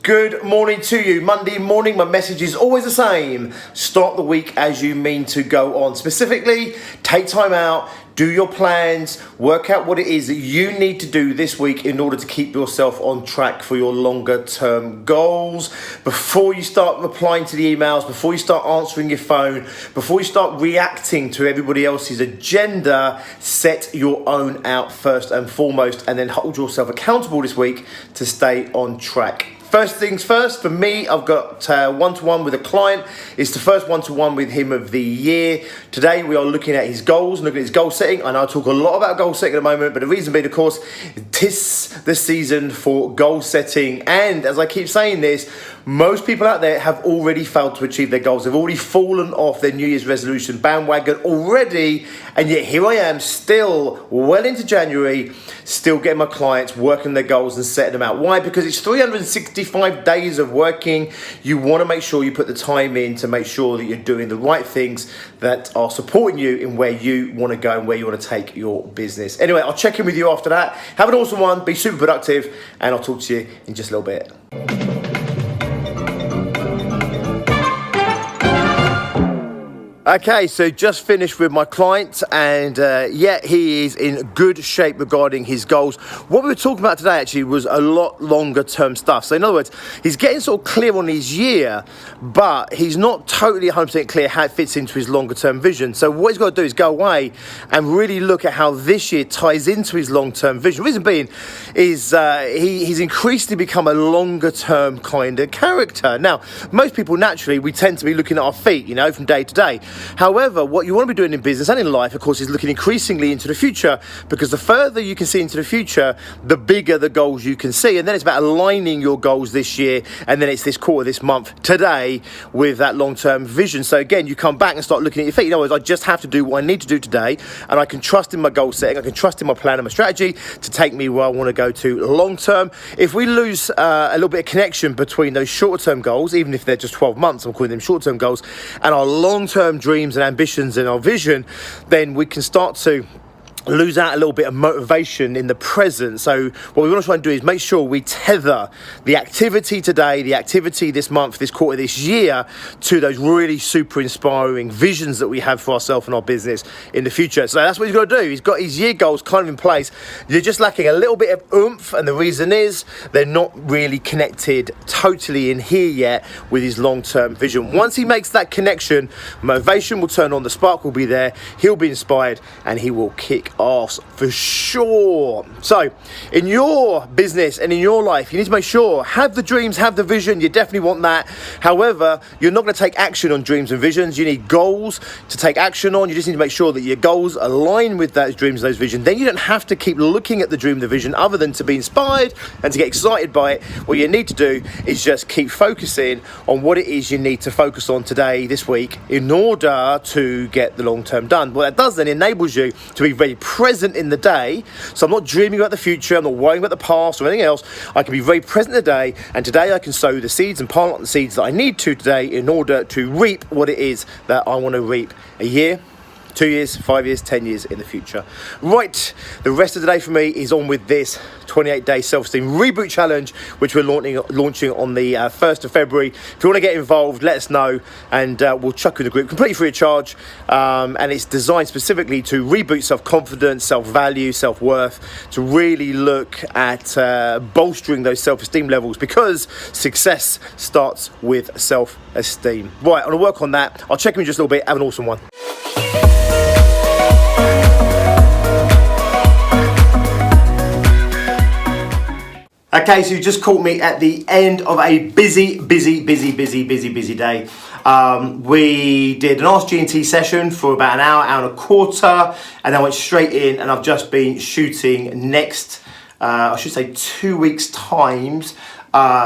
Good morning to you. Monday morning, my message is always the same. Start the week as you mean to go on. Specifically, take time out, do your plans, work out what it is that you need to do this week in order to keep yourself on track for your longer term goals. Before you start replying to the emails, before you start answering your phone, before you start reacting to everybody else's agenda, set your own out first and foremost, and then hold yourself accountable this week to stay on track. First things first, for me, I've got one-to-one with a client. It's the first one-to-one with him of the year. Today, we are looking at his goals, looking at his goal setting. I know I talk a lot about goal setting at the moment, but the reason being, of course, 'tis the season for goal setting. And as I keep saying this, most people out there have already failed to achieve their goals. They've already fallen off their New Year's resolution bandwagon already. And yet here I am, still well into January, still getting my clients working their goals and setting them out. Why? Because it's 365 days of working. You want to make sure you put the time in to make sure that you're doing the right things that are supporting you in where you want to go and where you want to take your business. Anyway, I'll check in with you after that. Have an awesome one. Be super productive. And I'll talk to you in just a little bit. Okay, so just finished with my client and he is in good shape regarding his goals. What we were talking about today actually was a lot longer term stuff. So in other words, he's getting sort of clear on his year, but he's not totally 100% clear how it fits into his longer term vision. So what he's got to do is go away and really look at how this year ties into his long term vision. The reason being is he's increasingly become a longer term kind of character. Now, most people naturally, we tend to be looking at our feet, from day to day. However, what you want to be doing in business and in life, of course, is looking increasingly into the future, because the further you can see into the future, the bigger the goals you can see. And then it's about aligning your goals this year, and then it's this quarter, this month, today, with that long-term vision. So again, you come back and start looking at your feet. In other words, I just have to do what I need to do today, and I can trust in my goal setting, I can trust in my plan and my strategy to take me where I want to go to long-term. If we lose a little bit of connection between those short-term goals, even if they're just 12 months, I'm calling them short-term goals, and our long-term dreams and ambitions and our vision, then we can start to lose out a little bit of motivation in the present. So what we want to try and do is make sure we tether the activity today, the activity this month, this quarter, this year, to those really super inspiring visions that we have for ourselves and our business in the future. So that's what he's got to do. He's got his year goals kind of in place. You're just lacking a little bit of oomph, and the reason is they're not really connected totally in here yet with his long-term vision. Once he makes that connection, motivation will turn on, the spark will be there, he'll be inspired, and he will kick ass for sure. So in your business and in your life, you need to make sure, have the dreams, have the vision. You definitely want that. However, you're not going to take action on dreams and visions. You need goals to take action on. You just need to make sure that your goals align with those dreams and those visions. Then you don't have to keep looking at the dream and the vision other than to be inspired and to get excited by it. What you need to do is just keep focusing on what it is you need to focus on today, this week, in order to get the long term done. What that does then enables you to be very present in the day. So I'm not dreaming about the future, I'm not worrying about the past or anything else. I can be very present in the day, and today I can sow the seeds and plant the seeds that I need to today in order to reap what it is that I want to reap a year, 2 years, 5 years, 10 years in the future. Right, the rest of the day for me is on with this 28-day self-esteem reboot challenge, which we're launching on the 1st of February. If you want to get involved, let us know, and we'll chuck you in the group completely free of charge. And it's designed specifically to reboot self-confidence, self-value, self-worth, to really look at bolstering those self-esteem levels, because success starts with self-esteem. Right, I'm going to work on that. I'll check in just a little bit. Have an awesome one. Okay, so you just caught me at the end of a busy day. We did an Ask G&T session for about an hour and a quarter, and then went straight in, and I've just been shooting next, 2 weeks' times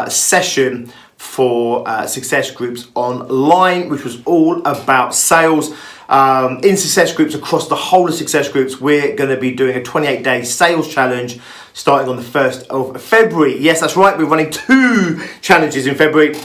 session for Success Groups Online, which was all about sales. In Success Groups, across the whole of Success Groups, we're going to be doing a 28-day sales challenge starting on the 1st of February. Yes, that's right, we're running 2 challenges in February.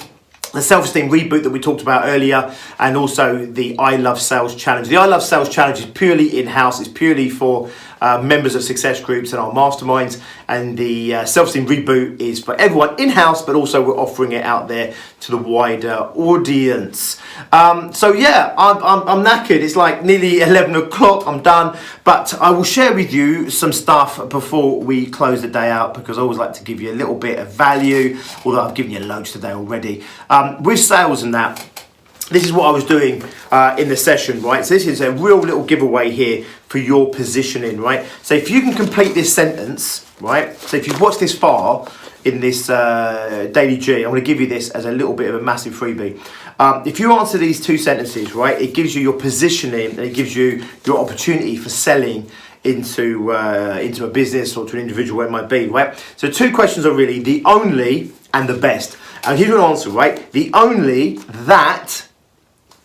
The self-esteem reboot that we talked about earlier, and also the I Love Sales Challenge. The I Love Sales Challenge is purely in-house. It's purely for members of success groups and our masterminds. And the Self-Esteem Reboot is for everyone in-house, but also we're offering it out there to the wider audience. So yeah, I'm knackered. It's like nearly 11 o'clock. I'm done. But I will share with you some stuff before we close the day out, because I always like to give you a little bit of value, although I've given you loads today already. With sales and that, this is what I was doing in the session, right? So this is a real little giveaway here for your positioning, right? So if you can complete this sentence, right? So if you've watched this far in this Daily G, I'm going to give you this as a little bit of a massive freebie. If you answer these 2 sentences, right, it gives you your positioning and it gives you your opportunity for selling into a business or to an individual, where it might be, right? So 2 questions are really the only and the best. And here's your answer, right? The only that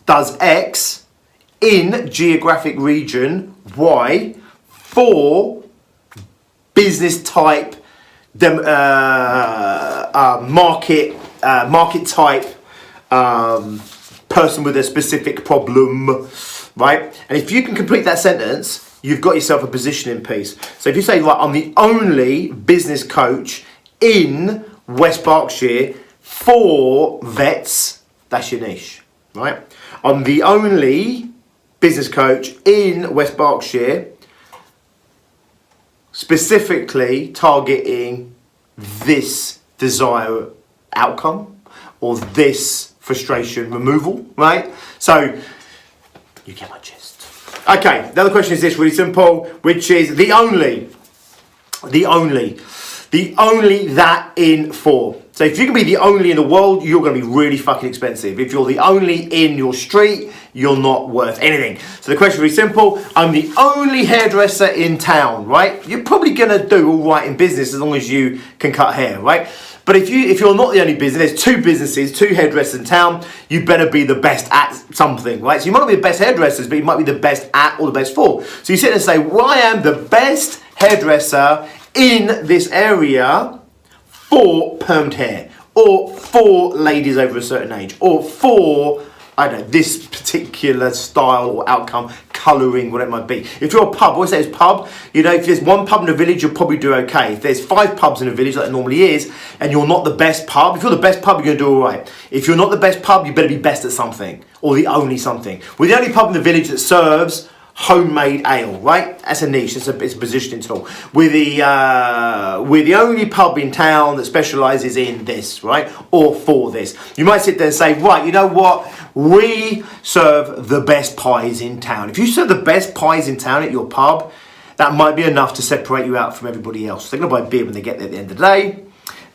does X in geographic region Y for business type, market type, person with a specific problem, right? And if you can complete that sentence, you've got yourself a positioning piece. So if you say, right, I'm the only business coach in West Berkshire for vets, that's your niche, right? I'm the only business coach in West Berkshire specifically targeting this desired outcome or this frustration removal, right? So you get my gist. Okay, the other question is this, really simple, which is the only that in for. So if you can be the only in the world, you're going to be really fucking expensive. If you're the only in your street, you're not worth anything. So the question is really simple. I'm the only hairdresser in town, right? You're probably going to do all right in business as long as you can cut hair, right? But if you're not the only business, there's 2 businesses, 2 hairdressers in town, you better be the best at something, right? So you might not be the best hairdressers, but you might be the best at or the best for. So you sit there and say, well, I am the best hairdresser in this area for permed hair, or for ladies over a certain age, or for, I don't know, this particular style or outcome, colouring, whatever it might be. If you're a pub, what I say is pub, you know, if there's 1 pub in a village, you'll probably do okay. If there's 5 pubs in a village, like it normally is, and you're not the best pub, if you're the best pub, you're going to do all right. If you're not the best pub, you better be best at something, or the only something. We're the only pub in the village that serves homemade ale, right? That's a niche. It's a positioning tool. We're the only pub in town that specialises in this, right? Or for this. You might sit there and say, right, you know what? We serve the best pies in town. If you serve the best pies in town at your pub, that might be enough to separate you out from everybody else. They're going to buy beer when they get there at the end of the day,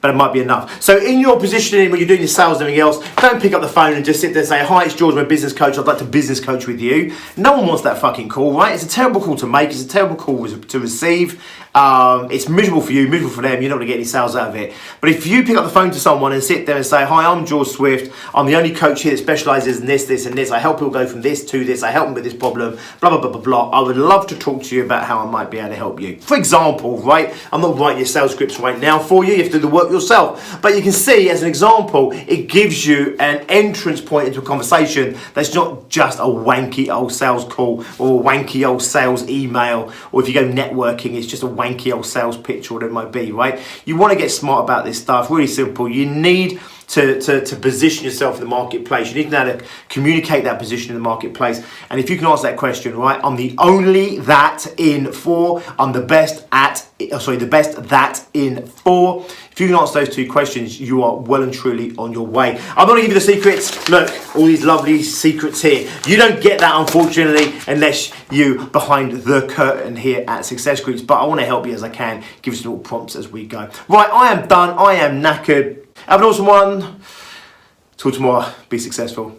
but it might be enough. So in your positioning, when you're doing your sales and everything else, don't pick up the phone and just sit there and say, hi, it's George, I'm a business coach, I'd like to business coach with you. No one wants that fucking call, right? It's a terrible call to make, it's a terrible call to receive. It's miserable for you, miserable for them, you're not going to get any sales out of it. But if you pick up the phone to someone and sit there and say, hi, I'm George Swift, I'm the only coach here that specialises in this, this and this, I help people go from this to this, I help them with this problem, blah, blah, blah, blah, blah. I would love to talk to you about how I might be able to help you. For example, right, I'm not writing your sales scripts right now for you, you have to do the work yourself. But you can see, as an example, it gives you an entrance point into a conversation that's not just a wanky old sales call or a wanky old sales email, or if you go networking, it's just a wanky old sales pitch or whatever it might be, right? You want to get smart about this stuff, really simple. You need to position yourself in the marketplace. You need to know how to communicate that position in the marketplace. And if you can answer that question, right, I'm the only that in for, I'm the best at, the best that in for. If you can answer those 2 questions, you are well and truly on your way. I'm not going to give you the secrets. Look, all these lovely secrets here. You don't get that, unfortunately, unless you behind the curtain here at Success Groups. But I want to help you as I can, give you some little prompts as we go. Right, I am done. I am knackered. Have an awesome one. Till tomorrow. Be successful.